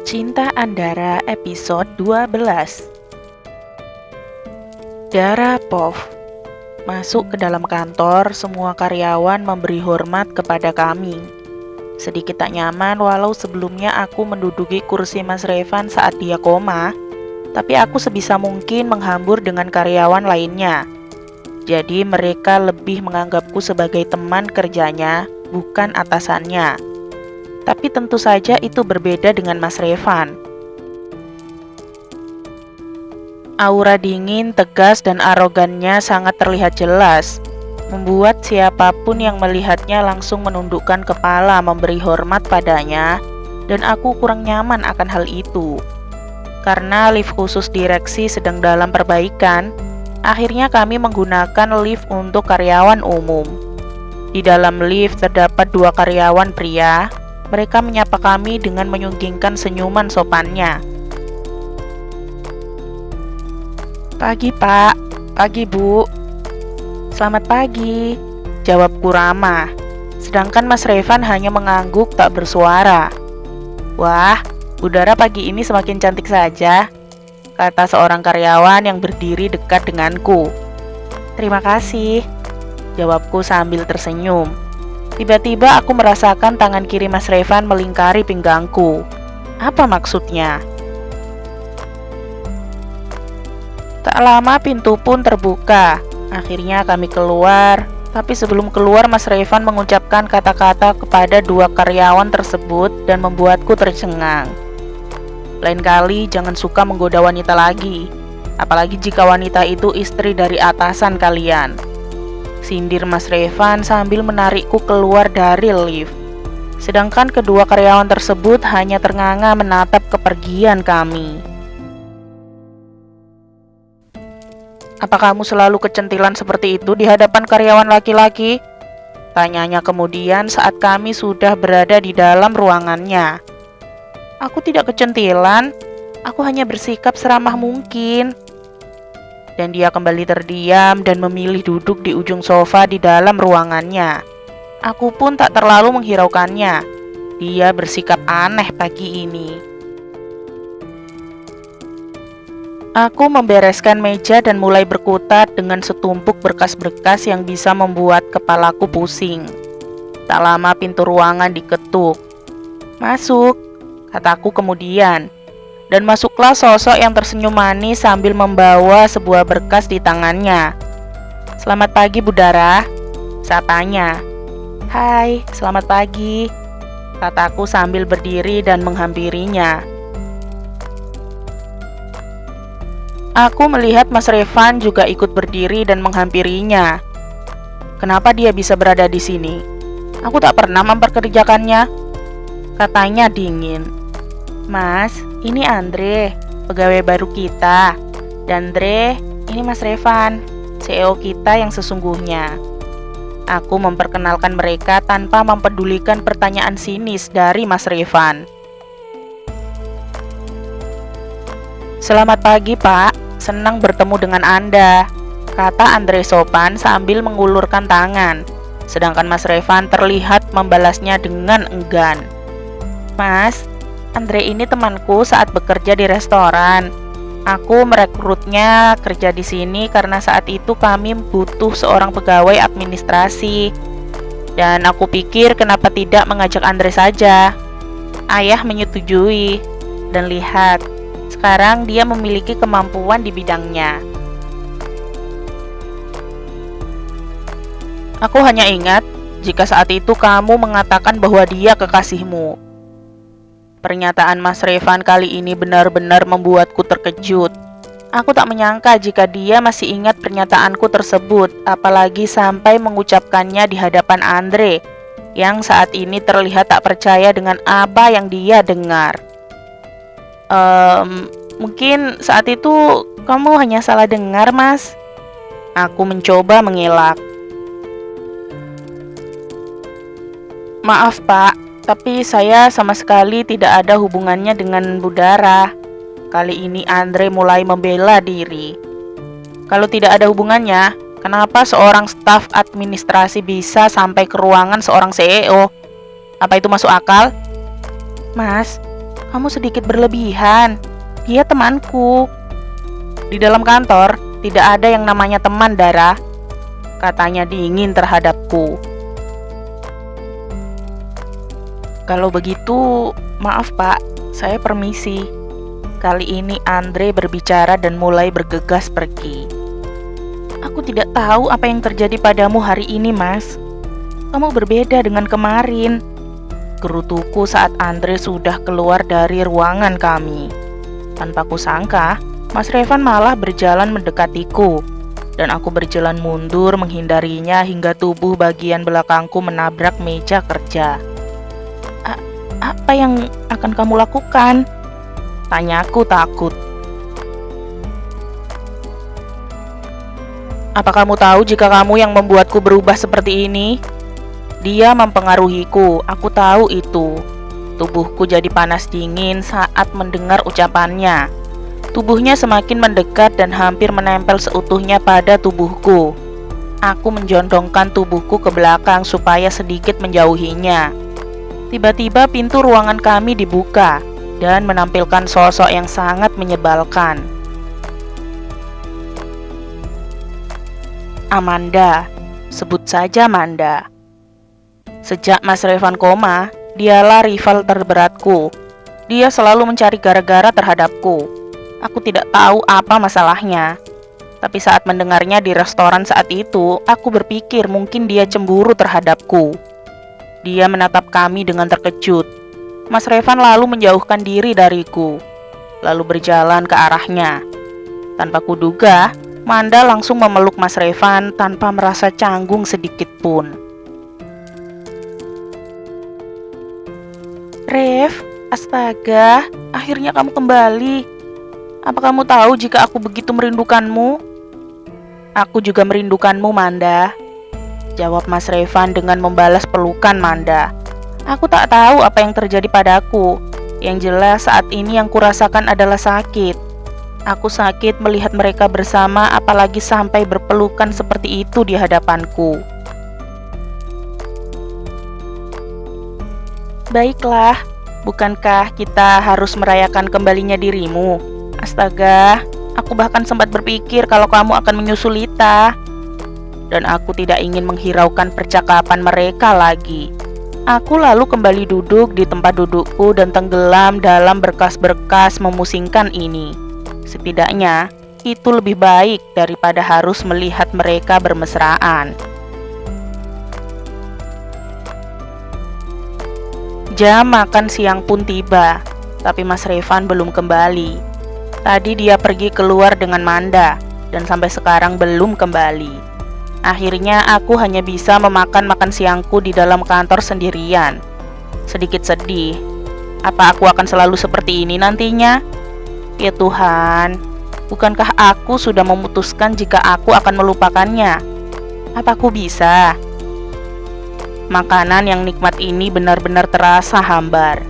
Cinta Andara episode 12. Darapov. Masuk ke dalam kantor, semua karyawan memberi hormat kepada kami. Sedikit tak nyaman walau sebelumnya aku menduduki kursi Mas Revan saat dia koma, tapi aku sebisa mungkin menghambur dengan karyawan lainnya. Jadi mereka lebih menganggapku sebagai teman kerjanya, bukan atasannya. Tapi tentu saja itu berbeda dengan Mas Revan. Aura dingin, tegas, dan arogannya sangat terlihat jelas, membuat siapapun yang melihatnya langsung menundukkan kepala memberi hormat padanya, dan aku kurang nyaman akan hal itu. Karena lift khusus direksi sedang dalam perbaikan, akhirnya kami menggunakan lift untuk karyawan umum. Di dalam lift terdapat 2 karyawan pria. Mereka menyapa kami dengan menyunggingkan senyuman sopannya. "Pagi, Pak." "Pagi, Bu." "Selamat pagi," jawabku ramah. Sedangkan Mas Revan hanya mengangguk tak bersuara. "Wah, udara pagi ini semakin cantik saja," kata seorang karyawan yang berdiri dekat denganku. "Terima kasih," jawabku sambil tersenyum. Tiba-tiba aku merasakan tangan kiri Mas Revan melingkari pinggangku. Apa maksudnya? Tak lama pintu pun terbuka. Akhirnya kami keluar. Tapi sebelum keluar Mas Revan mengucapkan kata-kata kepada 2 karyawan tersebut dan membuatku tercengang. "Lain kali jangan suka menggoda wanita lagi. Apalagi jika wanita itu istri dari atasan kalian," sindir Mas Revan sambil menarikku keluar dari lift. Sedangkan kedua karyawan tersebut hanya ternganga menatap kepergian kami. "Apa kamu selalu kecentilan seperti itu di hadapan karyawan laki-laki?" tanyanya kemudian saat kami sudah berada di dalam ruangannya. "Aku tidak kecentilan, aku hanya bersikap seramah mungkin." Dan dia kembali terdiam dan memilih duduk di ujung sofa di dalam ruangannya. Aku pun tak terlalu menghiraukannya. Dia bersikap aneh pagi ini. Aku membereskan meja dan mulai berkutat dengan setumpuk berkas-berkas yang bisa membuat kepalaku pusing. Tak lama pintu ruangan diketuk. "Masuk," kataku kemudian. Dan masuklah sosok yang tersenyum manis sambil membawa sebuah berkas di tangannya. "Selamat pagi, Bu Dara," sapanya. "Hai, selamat pagi," kataku sambil berdiri dan menghampirinya. Aku melihat Mas Revan juga ikut berdiri dan menghampirinya. "Kenapa dia bisa berada di sini? Aku tak pernah memperkerjakannya," katanya dingin. "Mas, ini Andre, pegawai baru kita. Dan Andre, ini Mas Revan, CEO kita yang sesungguhnya." Aku memperkenalkan mereka tanpa mempedulikan pertanyaan sinis dari Mas Revan. "Selamat pagi, Pak. Senang bertemu dengan Anda," kata Andre sopan sambil mengulurkan tangan. Sedangkan Mas Revan terlihat membalasnya dengan enggan. "Mas, Andre ini temanku saat bekerja di restoran. Aku merekrutnya kerja di sini karena saat itu kami butuh seorang pegawai administrasi. Dan aku pikir kenapa tidak mengajak Andre saja." Ayah menyetujui. Dan lihat, sekarang dia memiliki kemampuan di bidangnya. "Aku hanya ingat jika saat itu kamu mengatakan bahwa dia kekasihmu." Pernyataan Mas Revan kali ini benar-benar membuatku terkejut. Aku tak menyangka jika dia masih ingat pernyataanku tersebut, apalagi sampai mengucapkannya di hadapan Andre, yang saat ini terlihat tak percaya dengan apa yang dia dengar. Mungkin saat itu kamu hanya salah dengar, Mas." Aku mencoba mengelak. "Maaf, Pak. Tapi saya sama sekali tidak ada hubungannya dengan Bu Dara." Kali ini Andre mulai membela diri. "Kalau tidak ada hubungannya, kenapa seorang staf administrasi bisa sampai ke ruangan seorang CEO? Apa itu masuk akal?" "Mas, Kamu sedikit berlebihan. Dia temanku. Di dalam kantor, tidak ada yang namanya teman, Dara. Katanya dingin terhadapku. Kalau begitu, maaf Pak, saya permisi. Kali ini Andre berbicara dan mulai bergegas pergi. Aku tidak tahu apa yang terjadi padamu hari ini, Mas. Kamu berbeda dengan kemarin. Gerutuku saat Andre sudah keluar dari ruangan kami. Tanpa kusangka, Mas Revan malah berjalan mendekatiku. Dan aku berjalan mundur menghindarinya hingga tubuh bagian belakangku menabrak meja kerja. Apa yang akan kamu lakukan? Tanyaku takut. Apa kamu tahu jika kamu yang membuatku berubah seperti ini? Dia mempengaruhiku, aku tahu itu. Tubuhku jadi panas dingin saat mendengar ucapannya. Tubuhnya semakin mendekat dan hampir menempel seutuhnya pada tubuhku. Aku menjondongkan tubuhku ke belakang supaya sedikit menjauhinya. Tiba-tiba pintu ruangan kami dibuka dan menampilkan sosok yang sangat menyebalkan. Amanda, sebut saja Amanda. Sejak Mas Revan koma, dialah rival terberatku. Dia selalu mencari gara-gara terhadapku. Aku tidak tahu apa masalahnya. Tapi saat mendengarnya di restoran saat itu, aku berpikir mungkin dia cemburu terhadapku. Dia menatap kami dengan terkejut. Mas Revan lalu menjauhkan diri dariku, lalu berjalan ke arahnya. Tanpa kuduga, Manda langsung memeluk Mas Revan tanpa merasa canggung sedikit pun. Rev, astaga, akhirnya kamu kembali. Apa kamu tahu jika aku begitu merindukanmu? Aku juga merindukanmu, Manda. Jawab Mas Revan dengan membalas pelukan Manda. Aku tak tahu apa yang terjadi padaku. Yang jelas saat ini yang kurasakan adalah sakit. Aku sakit melihat mereka bersama, apalagi sampai berpelukan seperti itu di hadapanku. Baiklah, bukankah kita harus merayakan kembalinya dirimu? Astaga, aku bahkan sempat berpikir kalau kamu akan menyusul Lita. Dan aku tidak ingin menghiraukan percakapan mereka lagi. Aku lalu kembali duduk di tempat dudukku dan tenggelam dalam berkas-berkas memusingkan ini. Setidaknya, itu lebih baik daripada harus melihat mereka bermesraan. Jam makan siang pun tiba, tapi Mas Revan belum kembali. Tadi dia pergi keluar dengan Manda, dan sampai sekarang belum kembali. Akhirnya aku hanya bisa memakan makan siangku di dalam kantor sendirian. Sedikit sedih. Apa aku akan selalu seperti ini nantinya? Ya Tuhan, bukankah aku sudah memutuskan jika aku akan melupakannya? Apa aku bisa? Makanan yang nikmat ini benar-benar terasa hambar.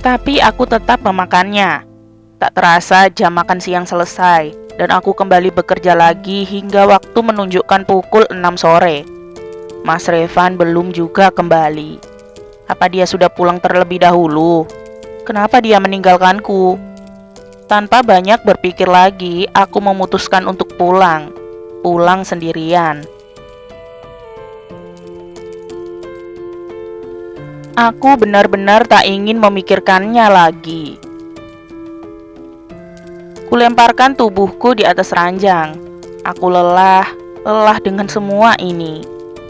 Tapi aku tetap memakannya. Tak terasa jam makan siang selesai, dan aku kembali bekerja lagi hingga waktu menunjukkan pukul 6 sore. Mas Revan belum juga kembali. Apa dia sudah pulang terlebih dahulu? Kenapa dia meninggalkanku? Tanpa banyak berpikir lagi, aku memutuskan untuk pulang sendirian. Aku benar-benar tak ingin memikirkannya lagi. Kulemparkan tubuhku di atas ranjang. Aku lelah dengan semua ini.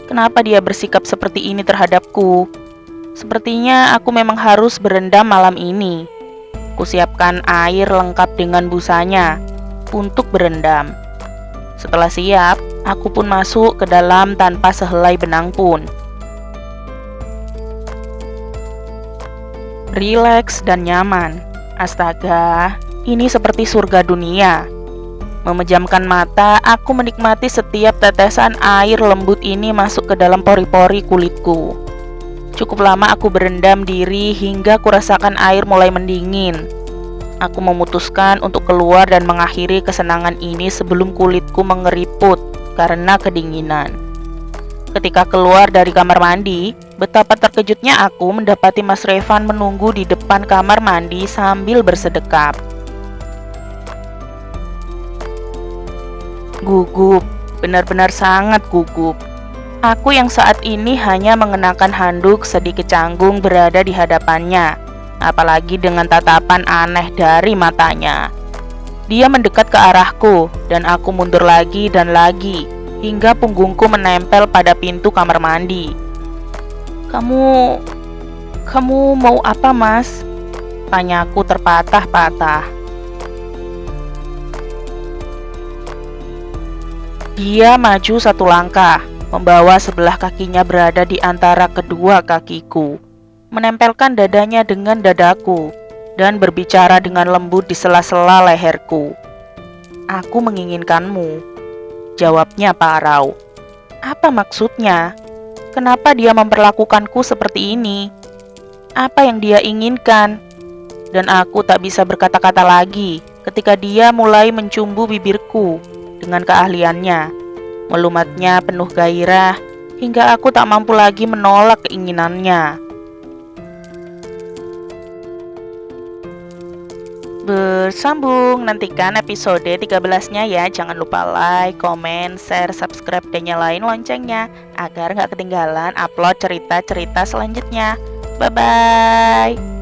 Kenapa dia bersikap seperti ini terhadapku? Sepertinya aku memang harus berendam malam ini. Kusiapkan air lengkap dengan busanya untuk berendam. Setelah siap, aku pun masuk ke dalam tanpa sehelai benang pun. Rileks dan nyaman. Astaga, ini seperti surga dunia. Memejamkan mata, aku menikmati setiap tetesan air lembut ini masuk ke dalam pori-pori kulitku. Cukup lama aku berendam diri hingga kurasakan air mulai mendingin. Aku memutuskan untuk keluar dan mengakhiri kesenangan ini sebelum kulitku mengeriput karena kedinginan. Ketika keluar dari kamar mandi, Betapa terkejutnya aku mendapati Mas Revan menunggu di depan kamar mandi sambil bersedekap. Gugup, benar-benar sangat gugup. Aku yang saat ini hanya mengenakan handuk sedikit canggung berada di hadapannya, apalagi dengan tatapan aneh dari matanya. Dia mendekat ke arahku, dan aku mundur lagi dan lagi, hingga punggungku menempel pada pintu kamar mandi. Kamu mau apa, Mas? Tanyaku terpatah-patah. Dia maju satu langkah, membawa sebelah kakinya berada di antara kedua kakiku, menempelkan dadanya dengan dadaku, dan berbicara dengan lembut di sela-sela leherku. Aku menginginkanmu, jawabnya parau. Apa maksudnya? Kenapa dia memperlakukanku seperti ini? Apa yang dia inginkan? Dan aku tak bisa berkata-kata lagi ketika dia mulai mencumbu bibirku dengan keahliannya. Melumatnya penuh gairah hingga aku tak mampu lagi menolak keinginannya. Bersambung, nantikan episode 13-nya ya. Jangan lupa like, komen, share, subscribe, dan nyalain loncengnya agar gak ketinggalan upload cerita-cerita selanjutnya. Bye-bye.